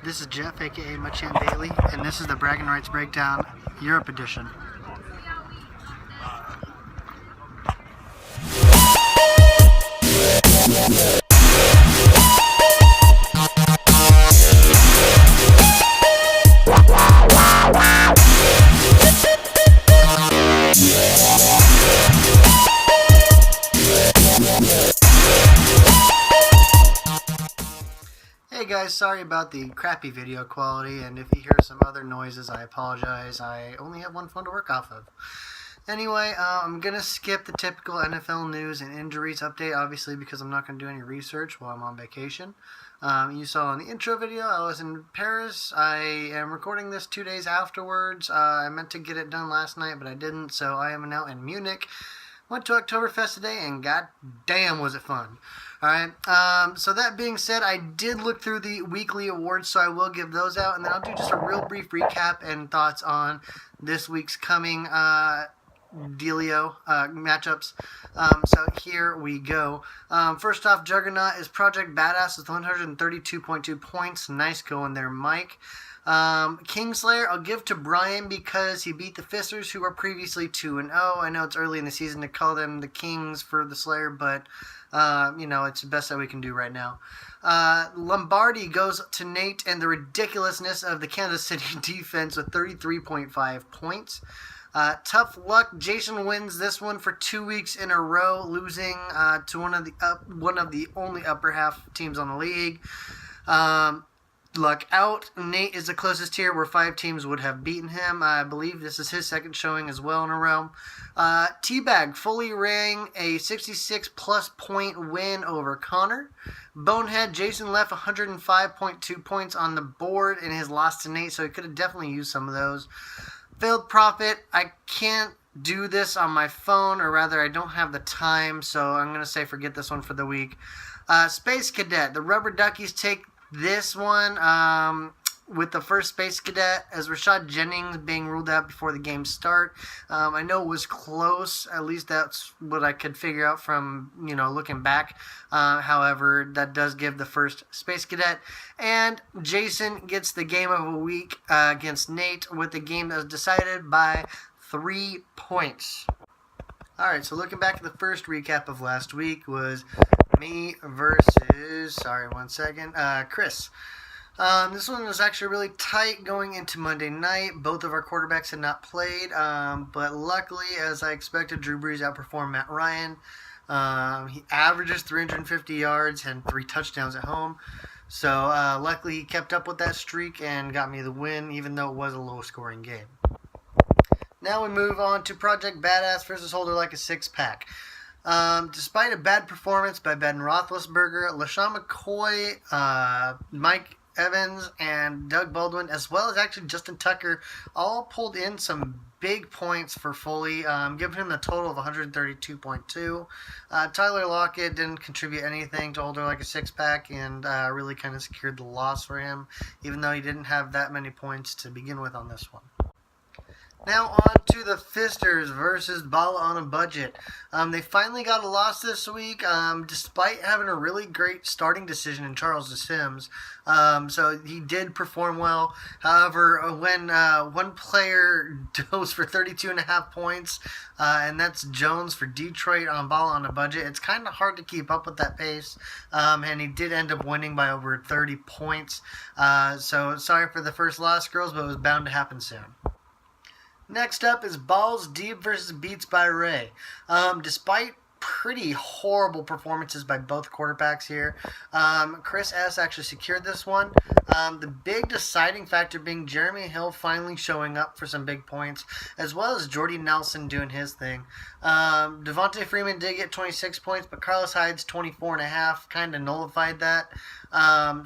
This is Jeff, aka Machan Daily, and this is the Bragging Rights Breakdown Europe Edition. Hey guys, sorry about the crappy video quality, and if you hear some other noises, I apologize. I only have one phone to work off of. Anyway, I'm going to skip the typical NFL news and injuries update, obviously, because I'm not going to do any research while I'm on vacation. You saw in the intro video, I was in Paris. I am recording this 2 days afterwards. I meant to get it done last night, but I didn't, so I am now in Munich. Went to Oktoberfest today, and god damn was it fun. Alright, so that being said, I did look through the weekly awards, so I will give those out, and then I'll do just a real brief recap and thoughts on this week's coming dealio matchups. So here we go. First off, Juggernaut is Project Badass with 132.2 points. Nice going there, Mike. Kingslayer, I'll give to Brian because he beat the Fisters, who were previously 2-0. I know it's early in the season to call them the Kings for the Slayer, but it's the best that we can do right now. Lombardi goes to Nate and the ridiculousness of the Kansas City defense with 33.5 points. Tough luck. Jason wins this one for 2 weeks in a row, losing to one of the only upper half teams on the league. Luck out. Nate is the closest here, where 5 teams would have beaten him. I believe this is his second showing as well in a row. Teabag fully rang a 66-plus point win over Connor. Bonehead, Jason left 105.2 points on the board in his loss to Nate, so he could have definitely used some of those. Failed Prophet, I can't do this on my phone, or rather I don't have the time, so I'm going to say forget this one for the week. Space Cadet, the Rubber Duckies take this one with the first Space Cadet as Rashad Jennings being ruled out before the game start. I know it was close, at least that's what I could figure out from looking back. However, that does give the first Space Cadet. And Jason gets the game of a week against Nate with the game that was decided by 3 points. Alright, so looking back at the first recap of last week was me versus, Chris. This one was actually really tight going into Monday night. Both of our quarterbacks had not played, but luckily, as I expected, Drew Brees outperformed Matt Ryan. He averages 350 yards and 3 touchdowns at home. So luckily, he kept up with that streak and got me the win, even though it was a low-scoring game. Now we move on to Project Badass versus Holder Like a Six-Pack. Despite a bad performance by Ben Roethlisberger, LaShawn McCoy, Mike Evans, and Doug Baldwin, as well as actually Justin Tucker, all pulled in some big points for Foley, giving him a total of 132.2. Tyler Lockett didn't contribute anything to Holder Like a Six-Pack and really kind of secured the loss for him, even though he didn't have that many points to begin with on this one. Now on to the Fisters versus Bala on a Budget. They finally got a loss this week, despite having a really great starting decision in Charles Sims. So he did perform well. However, when one player goes for 32.5 points, and that's Jones for Detroit on Bala on a Budget, it's kind of hard to keep up with that pace. And he did end up winning by over 30 points. So sorry for the first loss, girls, but it was bound to happen soon. Next up is Balls Deep versus Beats by Ray. Despite pretty horrible performances by both quarterbacks here, Chris S. actually secured this one. The big deciding factor being Jeremy Hill finally showing up for some big points, as well as Jordy Nelson doing his thing. Devontae Freeman did get 26 points, but Carlos Hyde's 24.5 kind of nullified that.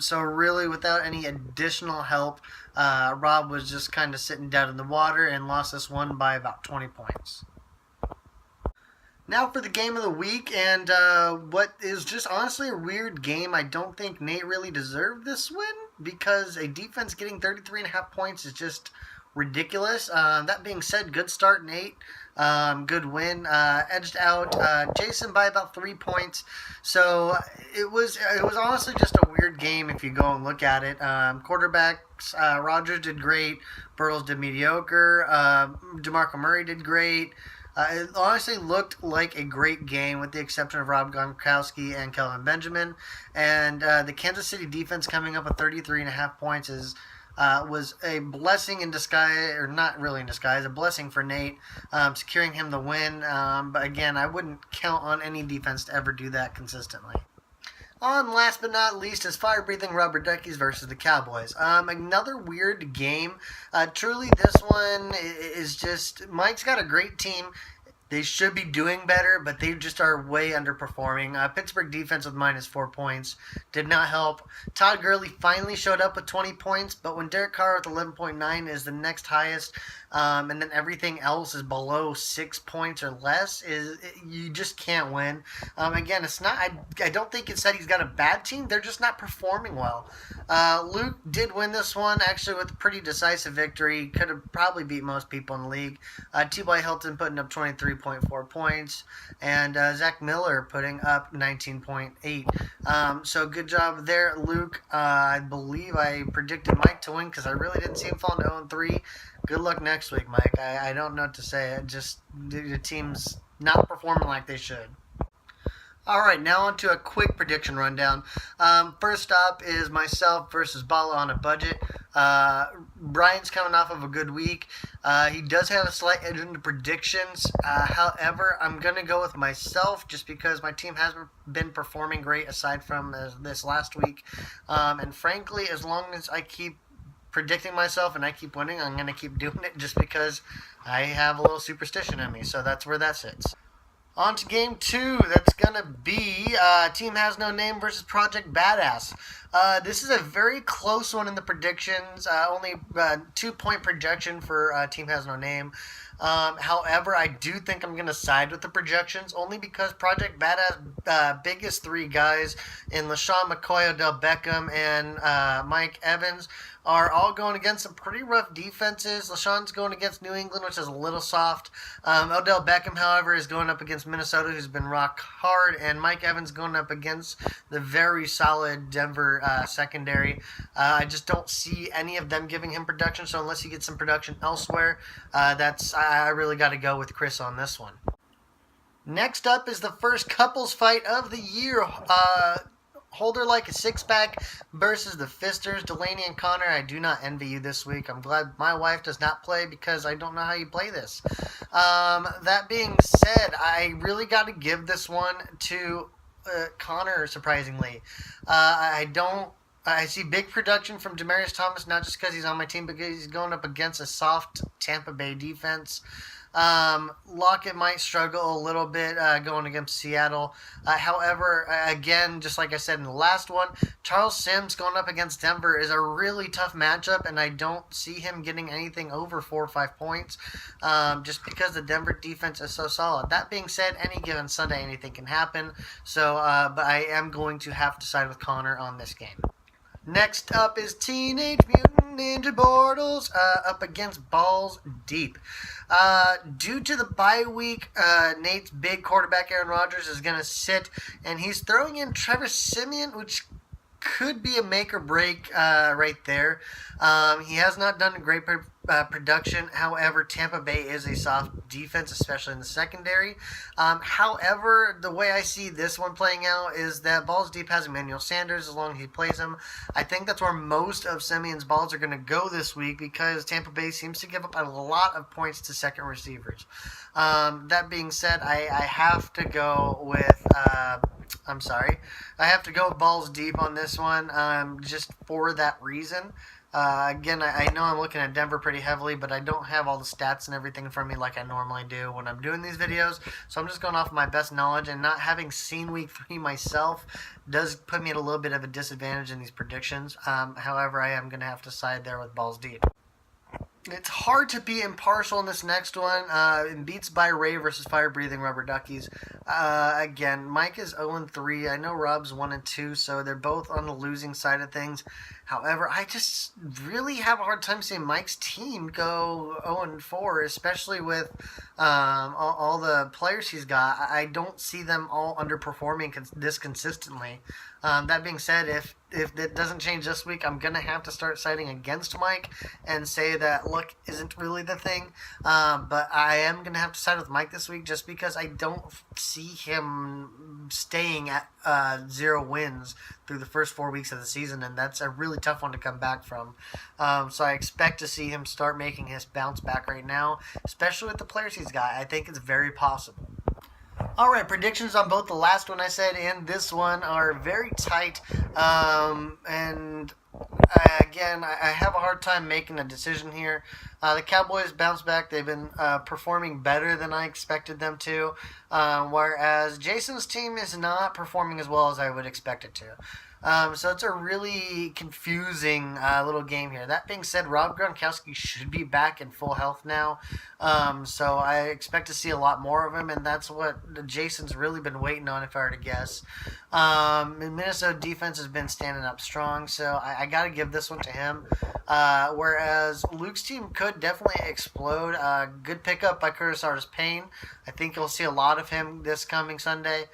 So really, without any additional help, Rob was just kind of sitting down in the water and lost this one by about 20 points. Now for the game of the week, and what is just honestly a weird game. I don't think Nate really deserved this win, because a defense getting 33.5 points is just ridiculous. That being said, good start, Nate. Good win. Edged out Jason by about 3 points. So it was honestly just a weird game if you go and look at it. Quarterbacks, Rodgers did great. Bortles did mediocre. DeMarco Murray did great. It honestly looked like a great game with the exception of Rob Gronkowski and Kelvin Benjamin. And the Kansas City defense coming up with 33.5 points was a blessing in disguise, or not really in disguise, a blessing for Nate, securing him the win. But again, I wouldn't count on any defense to ever do that consistently. On last but not least is fire-breathing rubber duckies versus the Cowboys. Another weird game. Truly, this one is just Mike's got a great team. They should be doing better, but they just are way underperforming. Pittsburgh defense with -4 points did not help. Todd Gurley finally showed up with 20 points, but when Derek Carr with 11.9 is the next highest, and then everything else is below 6 points or less, you just can't win. Again, it's not. I don't think it said he's got a bad team. They're just not performing well. Luke did win this one actually with a pretty decisive victory. Could have probably beat most people in the league. T.Y. Hilton putting up 23.4 points, and Zach Miller putting up 19.8. So good job there, Luke. I believe I predicted Mike to win because I really didn't see him fall into 0-3. Good luck next week, Mike. I don't know what to say. Just the team's not performing like they should. All right, now on to a quick prediction rundown. First up is myself versus Bala on a budget. Brian's coming off of a good week. He does have a slight edge in the predictions. However, I'm going to go with myself just because my team hasn't been performing great aside from this last week. And frankly, as long as I keep predicting myself and I keep winning, I'm going to keep doing it just because I have a little superstition in me. So that's where that sits. On to game 2. That's going to be Team Has No Name versus Project Badass. This is a very close one in the predictions. Only 2-point projection for Team Has No Name. However, I do think I'm going to side with the projections only because Project Badass biggest 3 guys in LaShawn McCoy, Odell Beckham, and Mike Evans are all going against some pretty rough defenses. LaShawn's going against New England, which is a little soft. Odell Beckham, however, is going up against Minnesota, who's been rock hard, and Mike Evans going up against the very solid Denver secondary. I just don't see any of them giving him production, so unless he gets some production elsewhere, I really got to go with Chris on this one. Next up is the first couples fight of the year. Holder like a six-pack versus the Fisters. Delaney and Connor, I do not envy you this week. I'm glad my wife does not play because I don't know how you play this. That being said, I really got to give this one to Connor, surprisingly. I see big production from Demaryius Thomas, not just because he's on my team, but because he's going up against a soft Tampa Bay defense. Lockett might struggle a little bit going against Seattle. However, again, just like I said in the last one, Charles Sims going up against Denver is a really tough matchup, and I don't see him getting anything over 4 or 5 points just because the Denver defense is so solid. That being said, any given Sunday, anything can happen. So, but I am going to have to side with Connor on this game. Next up is Teenage Mutant Ninja Bortles up against Balls Deep. Due to the bye week, Nate's big quarterback Aaron Rodgers is going to sit, and he's throwing in Trevor Siemian, which could be a make or break right there. He has not done a great production. However, Tampa Bay is a soft defense, especially in the secondary. However, the way I see this one playing out is that Balls Deep has Emmanuel Sanders as long as he plays him. I think that's where most of Simeon's balls are going to go this week because Tampa Bay seems to give up a lot of points to second receivers. That being said, I have to go with... I have to go with Balls Deep on this one just for that reason. Again, I know I'm looking at Denver pretty heavily, but I don't have all the stats and everything in front of me like I normally do when I'm doing these videos. So I'm just going off my best knowledge, and not having seen Week 3 myself does put me at a little bit of a disadvantage in these predictions. However, I am going to have to side there with Balls Deep. It's hard to be impartial in this next one. Beats by Ray versus Fire Breathing Rubber Duckies. Again, Mike is 0-3. I know Rob's 1-2, so they're both on the losing side of things. However, I just really have a hard time seeing Mike's team go 0-4, especially with all the players he's got. I don't see them all underperforming this consistently. That being said, if it doesn't change this week, I'm going to have to start siding against Mike and say that luck isn't really the thing. But I am going to have to side with Mike this week just because I don't see him staying at 0 wins through the first 4 weeks of the season, and that's a really tough one to come back from. So I expect to see him start making his bounce back right now, especially with the players he's got. I think it's very possible. All right, predictions on both the last one I said and this one are very tight. And again, I have a hard time making a decision here. The Cowboys bounce back. They've been performing better than I expected them to, whereas Jason's team is not performing as well as I would expect it to. So it's a really confusing little game here. That being said, Rob Gronkowski should be back in full health now. So I expect to see a lot more of him, and that's what Jason's really been waiting on, if I were to guess. Minnesota defense has been standing up strong, so I got to give this one to him. Whereas Luke's team could definitely explode. Good pickup by Curtis Artis-Payne. I think you'll see a lot of him this coming Sunday.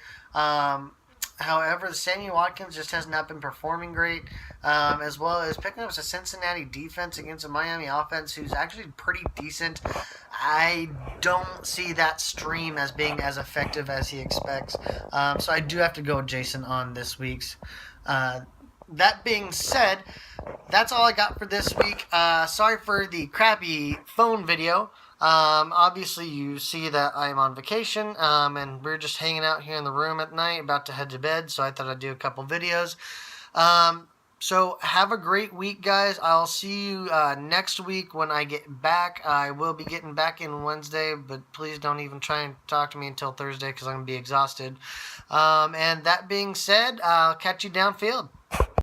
However, Sammy Watkins just has not been performing great, as well as picking up a Cincinnati defense against a Miami offense who's actually pretty decent. I don't see that stream as being as effective as he expects, so I do have to go with Jason on this week's. That being said, that's all I got for this week. Sorry for the crappy phone video. Obviously you see that I'm on vacation, and we're just hanging out here in the room at night, about to head to bed, so I thought I'd do a couple videos. So have a great week, guys. I'll see you next week when I get back. I will be getting back in Wednesday, but please don't even try and talk to me until Thursday because I'm going to be exhausted. And that being said, I'll catch you downfield.